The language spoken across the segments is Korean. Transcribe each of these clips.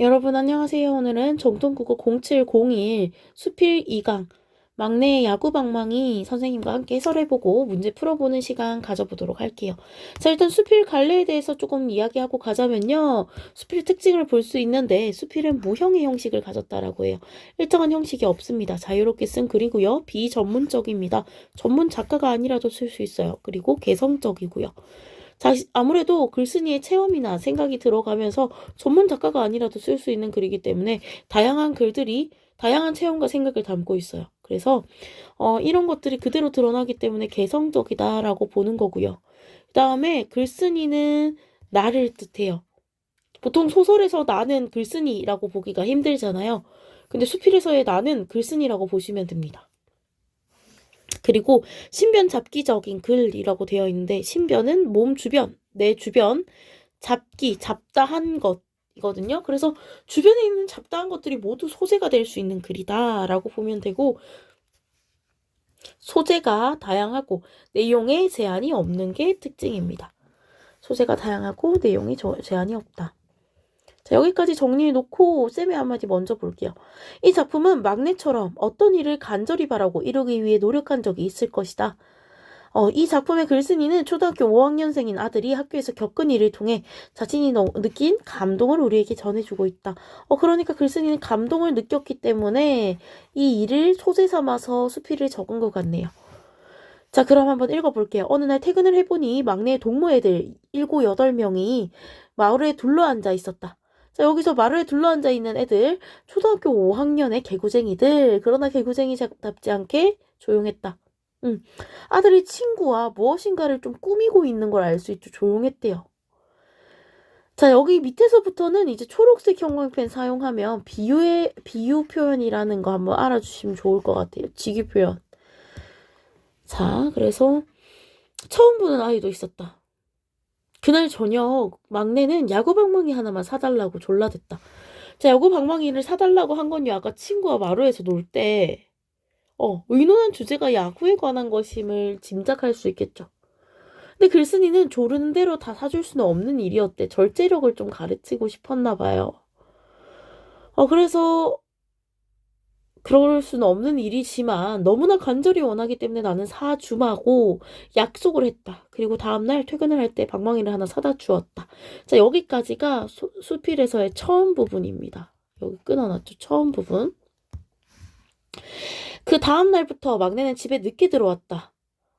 여러분 안녕하세요. 오늘은 정통국어 0701 수필 2강 막내의 야구방망이 선생님과 함께 해설해보고 문제 풀어보는 시간 가져보도록 할게요. 자, 일단 수필 갈래에 대해서 조금 이야기하고 가자면요. 수필 특징을 볼 수 있는데 수필은 무형의 형식을 가졌다라고 해요. 일정한 형식이 없습니다. 자유롭게 쓴 글이고요. 비전문적입니다. 전문 작가가 아니라도 쓸 수 있어요. 그리고 개성적이고요. 아무래도 글쓴이의 체험이나 생각이 들어가면서 전문 작가가 아니라도 쓸 수 있는 글이기 때문에 다양한 글들이 다양한 체험과 생각을 담고 있어요. 그래서 이런 것들이 그대로 드러나기 때문에 개성적이다라고 보는 거고요. 그 다음에 글쓴이는 나를 뜻해요. 보통 소설에서 나는 글쓴이라고 보기가 힘들잖아요. 근데 수필에서의 나는 글쓴이라고 보시면 됩니다. 그리고 신변 잡기적인 글이라고 되어 있는데 신변은 몸 주변, 내 주변, 잡기, 잡다한 것이거든요. 그래서 주변에 있는 잡다한 것들이 모두 소재가 될 수 있는 글이다라고 보면 되고 소재가 다양하고 내용에 제한이 없는 게 특징입니다. 소재가 다양하고 내용이 제한이 없다. 자, 여기까지 정리해 놓고 쌤의 한마디 먼저 볼게요. 이 작품은 막내처럼 어떤 일을 간절히 바라고 이루기 위해 노력한 적이 있을 것이다. 이 작품의 글쓴이는 초등학교 5학년생인 아들이 학교에서 겪은 일을 통해 자신이 느낀 감동을 우리에게 전해주고 있다. 그러니까 글쓴이는 감동을 느꼈기 때문에 이 일을 소재 삼아서 수필을 적은 것 같네요. 자, 그럼 한번 읽어볼게요. 어느 날 퇴근을 해보니 막내 동무애들 7, 8명이 마을에 둘러앉아 있었다. 자, 여기서 마을에 둘러앉아 있는 애들, 초등학교 5학년의 개구쟁이들. 그러나 개구쟁이답지 않게 조용했다. 아들이 친구와 무엇인가를 좀 꾸미고 있는 걸 알 수 있죠. 조용했대요. 자, 여기 밑에서부터는 이제 초록색 형광펜 사용하면 비유 표현이라는 거 한번 알아주시면 좋을 것 같아요. 직유 표현. 자, 그래서 처음 보는 아이도 있었다. 그날 저녁 막내는 야구 방망이 하나만 사달라고 졸라댔다. 자, 야구 방망이를 사달라고 한 건요. 아까 친구와 마루에서 놀 때 의논한 주제가 야구에 관한 것임을 짐작할 수 있겠죠. 근데 글쓴이는 조르는 대로 다 사줄 수는 없는 일이었대. 절제력을 좀 가르치고 싶었나 봐요. 그래서 그럴 수는 없는 일이지만 너무나 간절히 원하기 때문에 나는 사주마고 약속을 했다. 그리고 다음날 퇴근을 할 때 방망이를 하나 사다 주었다. 자, 여기까지가 수필에서의 처음 부분입니다. 여기 끊어놨죠. 처음 부분. 그 다음날부터 막내는 집에 늦게 들어왔다.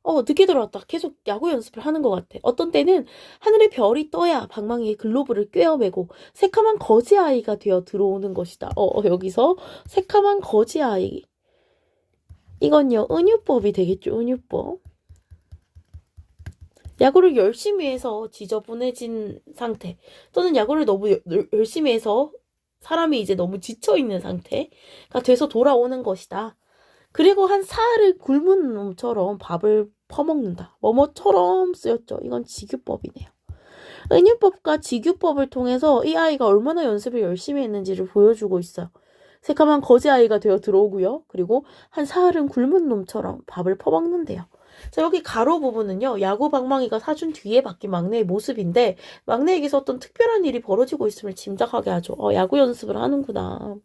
늦게 들어왔다. 계속 야구 연습을 하는 것 같아. 어떤 때는 하늘에 별이 떠야 방망이에 글로브를 꿰어매고 새카만 거지아이가 되어 들어오는 것이다. 여기서 새카만 거지아이. 이건요, 은유법이 되겠죠, 은유법. 야구를 열심히 해서 지저분해진 상태 또는 야구를 너무 열심히 해서 사람이 이제 너무 지쳐있는 상태가 돼서 돌아오는 것이다. 그리고 한 사흘을 굶은 놈처럼 밥을 퍼먹는다. 뭐뭐처럼 쓰였죠. 이건 직유법이네요. 은유법과 직유법을 통해서 이 아이가 얼마나 연습을 열심히 했는지를 보여주고 있어요. 새까만 거지 아이가 되어 들어오고요. 그리고 한 사흘은 굶은 놈처럼 밥을 퍼먹는데요. 자, 여기 가로 부분은요. 야구 방망이가 사준 뒤에 바뀐 막내의 모습인데 막내에게서 어떤 특별한 일이 벌어지고 있음을 짐작하게 하죠. 야구 연습을 하는구나.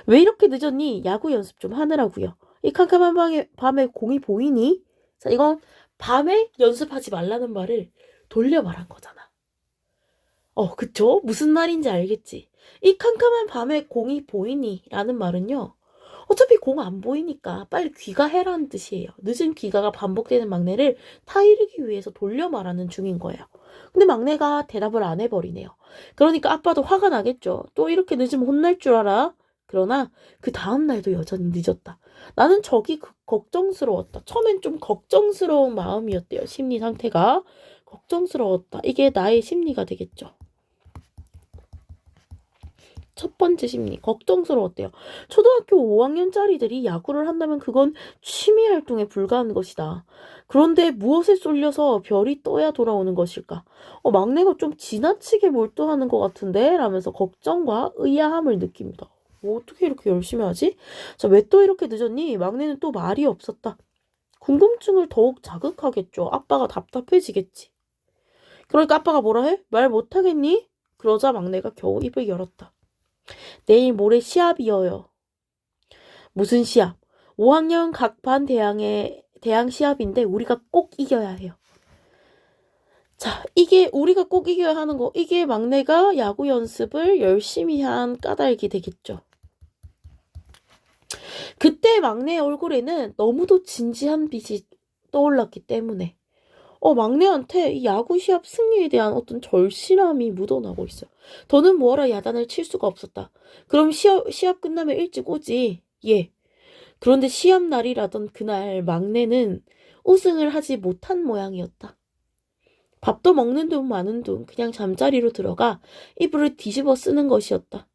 왜 이렇게 늦었니? 야구 연습 좀 하느라고요. 이 캄캄한 밤에 공이 보이니? 자, 이건 밤에 연습하지 말라는 말을 돌려 말한 거잖아. 그쵸? 무슨 말인지 알겠지? 이 캄캄한 밤에 공이 보이니? 라는 말은요. 어차피 공 안 보이니까 빨리 귀가해라는 뜻이에요. 늦은 귀가가 반복되는 막내를 타이르기 위해서 돌려 말하는 중인 거예요. 근데 막내가 대답을 안 해버리네요. 그러니까 아빠도 화가 나겠죠. 또 이렇게 늦으면 혼날 줄 알아? 그러나 그 다음날도 여전히 늦었다. 나는 저기 걱정스러웠다. 처음엔 좀 걱정스러운 마음이었대요. 심리 상태가. 걱정스러웠다. 이게 나의 심리가 되겠죠. 첫 번째 심리, 걱정스러웠대요. 초등학교 5학년짜리들이 야구를 한다면 그건 취미 활동에 불과한 것이다. 그런데 무엇에 쏠려서 별이 떠야 돌아오는 것일까? 막내가 좀 지나치게 몰두하는 것 같은데? 라면서 걱정과 의아함을 느낍니다. 어떻게 이렇게 열심히 하지? 자, 왜 또 이렇게 늦었니? 막내는 또 말이 없었다. 궁금증을 더욱 자극하겠죠. 아빠가 답답해지겠지. 그러니까 아빠가 뭐라 해? 말 못하겠니? 그러자 막내가 겨우 입을 열었다. 내일 모레 시합이어요. 무슨 시합? 5학년 각 반 대항 시합인데 우리가 꼭 이겨야 해요. 자, 이게 우리가 꼭 이겨야 하는 거. 이게 막내가 야구 연습을 열심히 한 까닭이 되겠죠. 그때 막내 얼굴에는 너무도 진지한 빛이 떠올랐기 때문에 막내한테 이 야구 시합 승리에 대한 어떤 절실함이 묻어나고 있어요. 더는 뭐하러 야단을 칠 수가 없었다. 그럼 시합 끝나면 일찍 오지. 예. 그런데 시합 날이라던 그날 막내는 우승을 하지 못한 모양이었다. 밥도 먹는 둥 마는 둥 그냥 잠자리로 들어가 이불을 뒤집어 쓰는 것이었다.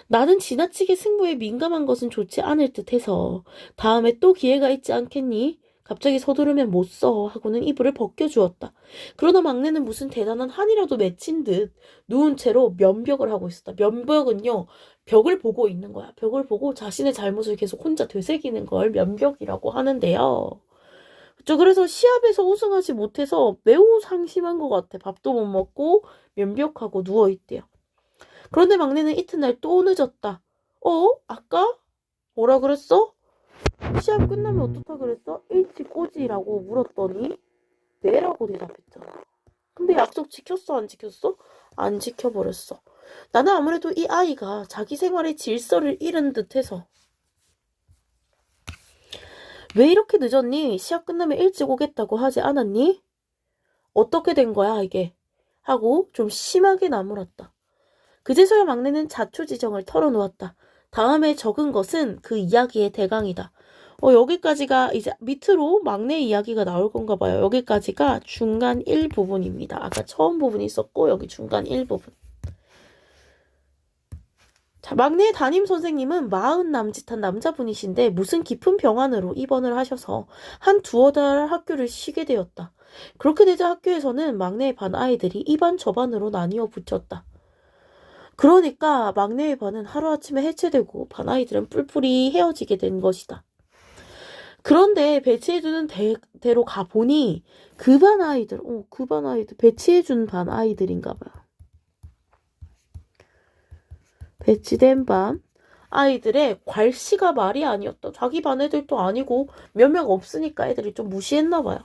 나는 지나치게 승부에 민감한 것은 좋지 않을 듯해서 다음에 또 기회가 있지 않겠니? 갑자기 서두르면 못 써 하고는 이불을 벗겨주었다. 그러나 막내는 무슨 대단한 한이라도 맺힌 듯 누운 채로 면벽을 하고 있었다. 면벽은요, 벽을 보고 있는 거야. 벽을 보고 자신의 잘못을 계속 혼자 되새기는 걸 면벽이라고 하는데요. 그쵸. 그래서 시합에서 우승하지 못해서 매우 상심한 것 같아. 밥도 못 먹고 면벽하고 누워있대요. 그런데 막내는 이튿날 또 늦었다. 아까? 뭐라 그랬어? 시합 끝나면 어떻다 그랬어? 일찍 오지라고 물었더니 네라고 대답했잖아. 근데 약속 지켰어? 안 지켰어? 안 지켜버렸어. 나는 아무래도 이 아이가 자기 생활의 질서를 잃은 듯해서 왜 이렇게 늦었니? 시합 끝나면 일찍 오겠다고 하지 않았니? 어떻게 된 거야 이게? 하고 좀 심하게 나무랐다. 그제서야 막내는 자초지정을 털어놓았다. 다음에 적은 것은 그 이야기의 대강이다. 여기까지가 이제 밑으로 막내 이야기가 나올 건가 봐요. 여기까지가 중간 1부분입니다. 아까 처음 부분이 있었고 여기 중간 1부분. 자, 막내 담임 선생님은 40 남짓한 남자분이신데 무슨 깊은 병환으로 입원을 하셔서 한 두어 달 학교를 쉬게 되었다. 그렇게 되자 학교에서는 막내의 반 아이들이 이 반 저 반으로 나뉘어 붙였다. 그러니까 막내의 반은 하루아침에 해체되고 반 아이들은 뿔뿔이 헤어지게 된 것이다. 그런데 배치해주는 대로 가보니 그 반 아이들, 배치해준 반 아이들인가 봐요. 배치된 반 아이들의 괄시가 말이 아니었다. 자기 반 애들도 아니고 몇 명 없으니까 애들이 좀 무시했나 봐요.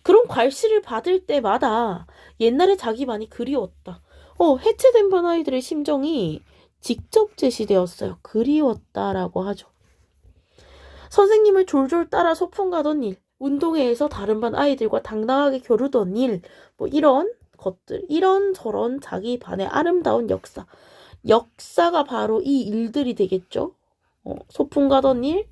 그런 괄시를 받을 때마다 옛날에 자기 반이 그리웠다. 해체된 반 아이들의 심정이 직접 제시되었어요. 그리웠다라고 하죠. 선생님을 졸졸 따라 소풍 가던 일, 운동회에서 다른 반 아이들과 당당하게 겨루던 일, 이런 것들, 이런저런 자기 반의 아름다운 역사가 바로 이 일들이 되겠죠. 소풍 가던 일,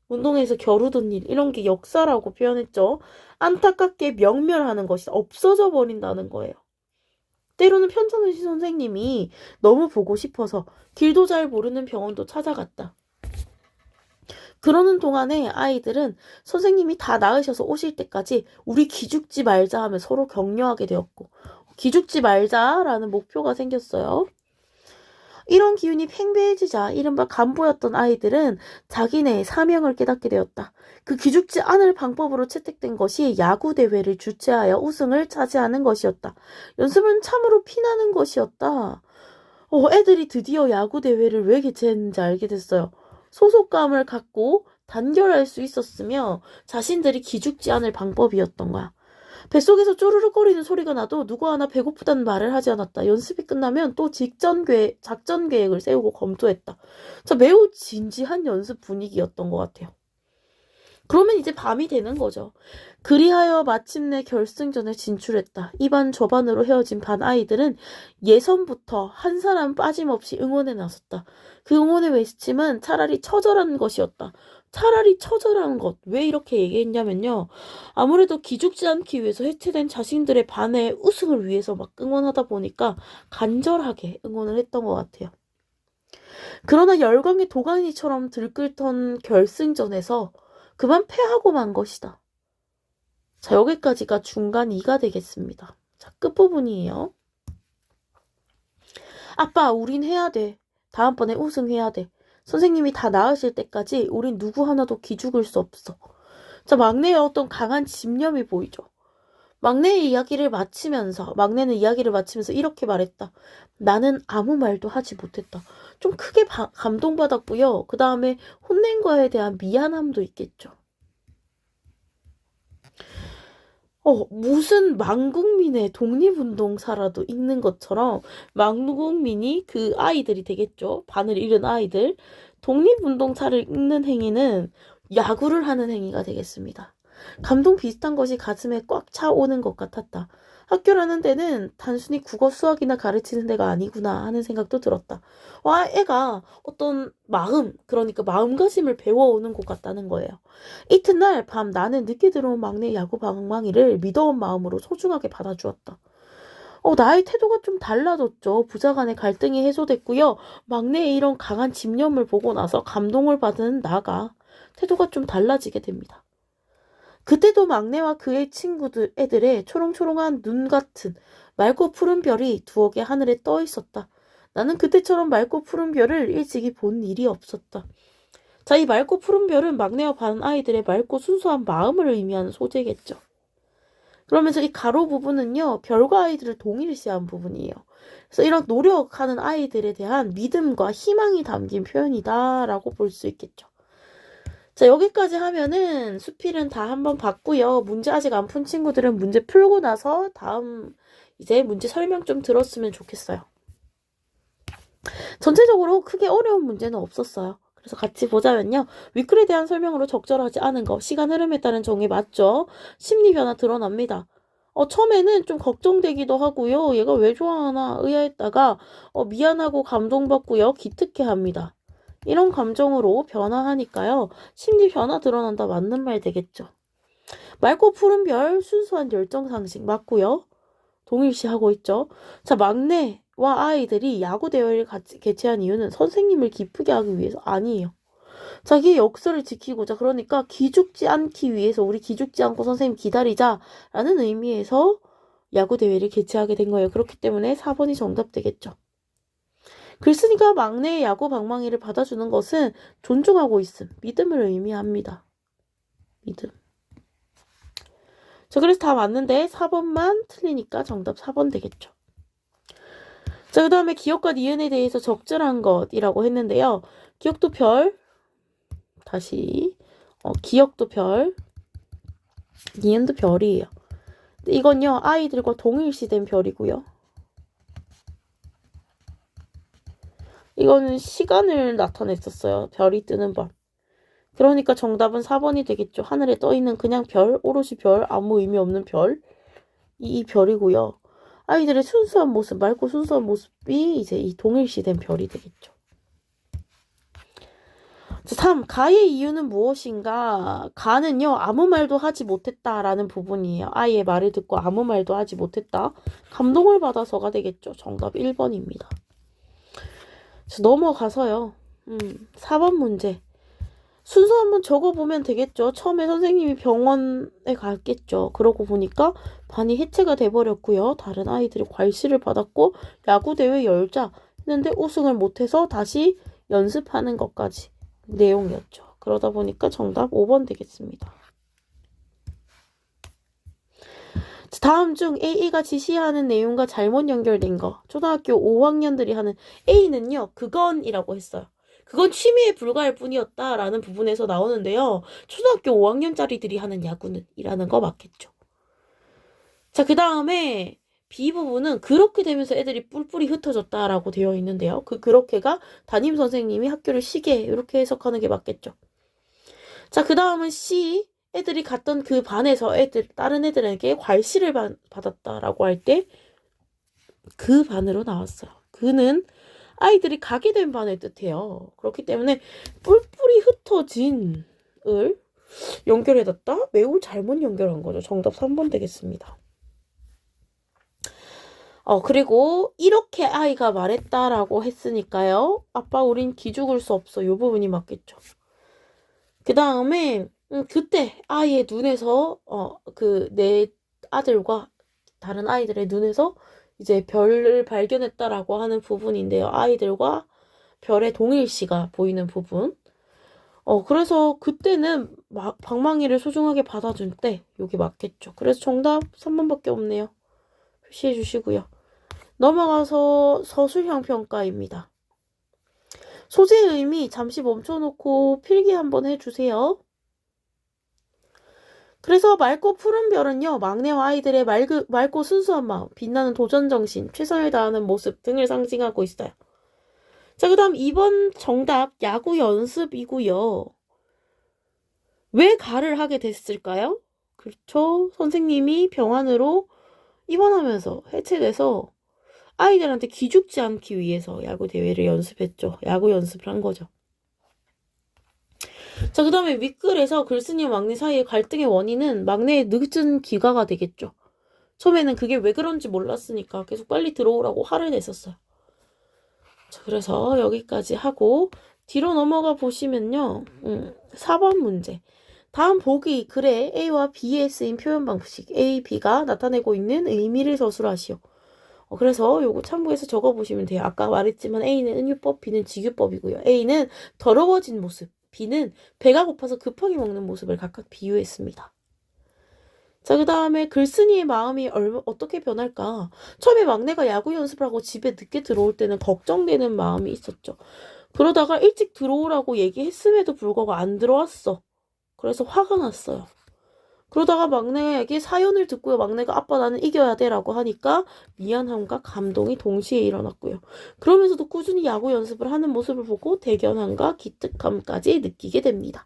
운동회에서 겨루던 일, 이런 게 역사라고 표현했죠. 안타깝게 명멸하는 것이 없어져 버린다는 거예요. 때로는 편찮으신 선생님이 너무 보고 싶어서 길도 잘 모르는 병원도 찾아갔다. 그러는 동안에 아이들은 선생님이 다 나으셔서 오실 때까지 우리 기죽지 말자 하며 서로 격려하게 되었고, 기죽지 말자라는 목표가 생겼어요. 이런 기운이 팽배해지자 이른바 간부였던 아이들은 자기네의 사명을 깨닫게 되었다. 그 기죽지 않을 방법으로 채택된 것이 야구대회를 주최하여 우승을 차지하는 것이었다. 연습은 참으로 피나는 것이었다. 애들이 드디어 야구대회를 왜 개최했는지 알게 됐어요. 소속감을 갖고 단결할 수 있었으며 자신들이 기죽지 않을 방법이었던 거야. 뱃속에서 쪼르륵거리는 소리가 나도 누구 하나 배고프다는 말을 하지 않았다. 연습이 끝나면 또 작전 계획을 세우고 검토했다. 매우 진지한 연습 분위기였던 것 같아요. 그러면 이제 밤이 되는 거죠. 그리하여 마침내 결승전에 진출했다. 이 반 저 반으로 헤어진 반 아이들은 예선부터 한 사람 빠짐없이 응원에 나섰다. 그 응원의 외침은 차라리 처절한 것이었다. 차라리 처절한 것. 왜 이렇게 얘기했냐면요. 아무래도 기죽지 않기 위해서 해체된 자신들의 반의 우승을 위해서 막 응원하다 보니까 간절하게 응원을 했던 것 같아요. 그러나 열광의 도가니처럼 들끓던 결승전에서 그만 패하고 만 것이다. 자, 여기까지가 중간 2가 되겠습니다. 자, 끝부분이에요. 아빠, 우린 해야 돼. 다음번에 우승해야 돼. 선생님이 다 나으실 때까지 우린 누구 하나도 기죽을 수 없어. 자, 막내의 어떤 강한 집념이 보이죠. 막내는 이야기를 마치면서 이렇게 말했다. 나는 아무 말도 하지 못했다. 좀 크게 감동받았고요. 그 다음에 혼낸 거에 대한 미안함도 있겠죠. 무슨 망국민의 독립운동사라도 읽는 것처럼 망국민이 그 아이들이 되겠죠. 반을 잃은 아이들. 독립운동사를 읽는 행위는 야구를 하는 행위가 되겠습니다. 감동 비슷한 것이 가슴에 꽉 차오는 것 같았다. 학교라는 데는 단순히 국어 수학이나 가르치는 데가 아니구나 하는 생각도 들었다. 와, 애가 어떤 그러니까 마음가짐을 배워오는 것 같다는 거예요. 이튿날 밤 나는 늦게 들어온 막내 야구 방망이를 믿어온 마음으로 소중하게 받아주었다. 나의 태도가 좀 달라졌죠. 부자간의 갈등이 해소됐고요. 막내의 이런 강한 집념을 보고 나서 감동을 받은 나가 태도가 좀 달라지게 됩니다. 그때도 막내와 그의 애들의 초롱초롱한 눈 같은 맑고 푸른 별이 두어 개 하늘에 떠 있었다. 나는 그때처럼 맑고 푸른 별을 일찍이 본 일이 없었다. 자, 이 맑고 푸른 별은 막내와 반 아이들의 맑고 순수한 마음을 의미하는 소재겠죠. 그러면서 이 가로 부분은요, 별과 아이들을 동일시한 부분이에요. 그래서 이런 노력하는 아이들에 대한 믿음과 희망이 담긴 표현이다라고 볼 수 있겠죠. 자, 여기까지 하면은 수필은 다 한번 봤고요. 문제 아직 안 푼 친구들은 문제 풀고 나서 다음 이제 문제 설명 좀 들었으면 좋겠어요. 전체적으로 크게 어려운 문제는 없었어요. 그래서 같이 보자면요. 위클에 대한 설명으로 적절하지 않은 거, 시간 흐름에 따른 정의 맞죠? 심리 변화 드러납니다. 처음에는 좀 걱정되기도 하고요. 얘가 왜 좋아하나 의아했다가 미안하고 감동받고요. 기특해합니다. 이런 감정으로 변화하니까요. 심리 변화 드러난다 맞는 말 되겠죠. 맑고 푸른 별, 순수한 열정 상식 맞고요. 동일시하고 있죠. 자, 막내와 아이들이 야구 대회를 개최한 이유는 선생님을 기쁘게 하기 위해서 아니에요. 자기의 역사를 지키고자, 그러니까 기죽지 않기 위해서, 우리 기죽지 않고 선생님 기다리자라는 의미에서 야구 대회를 개최하게 된 거예요. 그렇기 때문에 4번이 정답 되겠죠. 글쓴이가 막내의 야구 방망이를 받아주는 것은 존중하고 있음, 믿음을 의미합니다. 믿음. 자, 그래서 다 맞는데 4번만 틀리니까 정답 4번 되겠죠. 자, 그 다음에 기억과 니은에 대해서 적절한 것이라고 했는데요. 기억도 별, 다시 기억도 별, 니은도 별이에요. 이건요, 아이들과 동일시된 별이고요. 이거는 시간을 나타냈었어요. 별이 뜨는 밤. 그러니까 정답은 4번이 되겠죠. 하늘에 떠있는 그냥 별, 오롯이 별, 아무 의미 없는 별. 이 별이고요. 아이들의 순수한 모습, 맑고 순수한 모습이 이제 이 동일시된 별이 되겠죠. 3. 가의 이유는 무엇인가? 가는요, 아무 말도 하지 못했다라는 부분이에요. 아이의 말을 듣고 아무 말도 하지 못했다. 감동을 받아서가 되겠죠. 정답 1번입니다. 넘어가서요. 4번 문제. 순서 한번 적어보면 되겠죠. 처음에 선생님이 병원에 갔겠죠. 그러고 보니까 반이 해체가 돼버렸고요. 다른 아이들이 괄시를 받았고 야구대회 열자 했는데 우승을 못해서 다시 연습하는 것까지 내용이었죠. 그러다 보니까 정답 5번 되겠습니다. 다음 중 A가 지시하는 내용과 잘못 연결된 거. 초등학교 5학년들이 하는 A는요. 그건이라고 했어요. 그건 취미에 불과할 뿐이었다라는 부분에서 나오는데요. 초등학교 5학년짜리들이 하는 야구는 이라는 거 맞겠죠. 자, 그 다음에 B 부분은 그렇게 되면서 애들이 뿔뿔이 흩어졌다라고 되어 있는데요. 그렇게가 담임 선생님이 학교를 쉬게 이렇게 해석하는 게 맞겠죠. 자, 그 다음은 C. 애들이 갔던 그 반에서 다른 애들에게 괄시를 받았다라고 할 때 그 반으로 나왔어요. 그는 아이들이 가게 된 반을 뜻해요. 그렇기 때문에 뿔뿔이 흩어진을 연결해뒀다? 매우 잘못 연결한 거죠. 정답 3번 되겠습니다. 그리고 이렇게 아이가 말했다라고 했으니까요. 아빠 우린 기죽을 수 없어. 이 부분이 맞겠죠. 그 다음에 그때 아이의 눈에서 내 아들과 다른 아이들의 눈에서 이제 별을 발견했다라고 하는 부분인데요. 아이들과 별의 동일시가 보이는 부분. 그래서 그때는 방망이를 소중하게 받아줄 때 요게 맞겠죠. 그래서 정답 3번밖에 없네요. 표시해 주시고요. 넘어가서 서술형 평가입니다. 소재의 의미 잠시 멈춰놓고 필기 한번 해주세요. 그래서 맑고 푸른 별은요, 막내와 아이들의 맑고 순수한 마음, 빛나는 도전 정신, 최선을 다하는 모습 등을 상징하고 있어요. 자, 그 다음 2번 정답 야구 연습이고요. 왜 가를 하게 됐을까요? 그렇죠. 선생님이 병원으로 입원하면서 해체돼서 아이들한테 기죽지 않기 위해서 야구 대회를 연습했죠. 야구 연습을 한 거죠. 자, 그 다음에 윗글에서 글쓴이와 막내 사이의 갈등의 원인은 막내의 늦은 귀가가 되겠죠. 처음에는 그게 왜 그런지 몰랐으니까 계속 빨리 들어오라고 화를 냈었어요. 자, 그래서 여기까지 하고 뒤로 넘어가 보시면요. 4번 문제. 다음 보기 글에 A와 B에 쓰인 표현 방식 A, B가 나타내고 있는 의미를 서술하시오. 그래서 요거 참고해서 적어보시면 돼요. 아까 말했지만 A는 은유법, B는 직유법이고요. A는 더러워진 모습, B는 배가 고파서 급하게 먹는 모습을 각각 비유했습니다. 자, 그 다음에 글쓴이의 마음이 어떻게 변할까? 처음에 막내가 야구 연습을 하고 집에 늦게 들어올 때는 걱정되는 마음이 있었죠. 그러다가 일찍 들어오라고 얘기했음에도 불구하고 안 들어왔어. 그래서 화가 났어요. 그러다가 막내에게 사연을 듣고요. 막내가 아빠 나는 이겨야 돼 라고 하니까 미안함과 감동이 동시에 일어났고요. 그러면서도 꾸준히 야구 연습을 하는 모습을 보고 대견함과 기특함까지 느끼게 됩니다.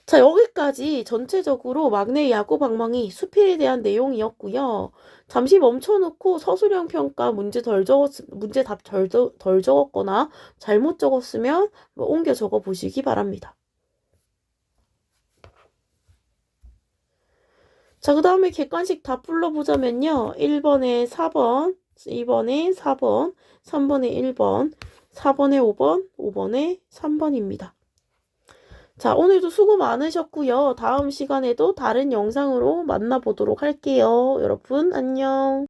자, 여기까지 전체적으로 막내의 야구 방망이 수필에 대한 내용이었고요. 잠시 멈춰놓고 서술형 평가 문제 답 덜 적었거나 잘못 적었으면 옮겨 적어 보시기 바랍니다. 자, 그 다음에 객관식 다 불러보자면요. 1번에 4번, 2번에 4번, 3번에 1번, 4번에 5번, 5번에 3번입니다. 자, 오늘도 수고 많으셨고요. 다음 시간에도 다른 영상으로 만나보도록 할게요. 여러분, 안녕.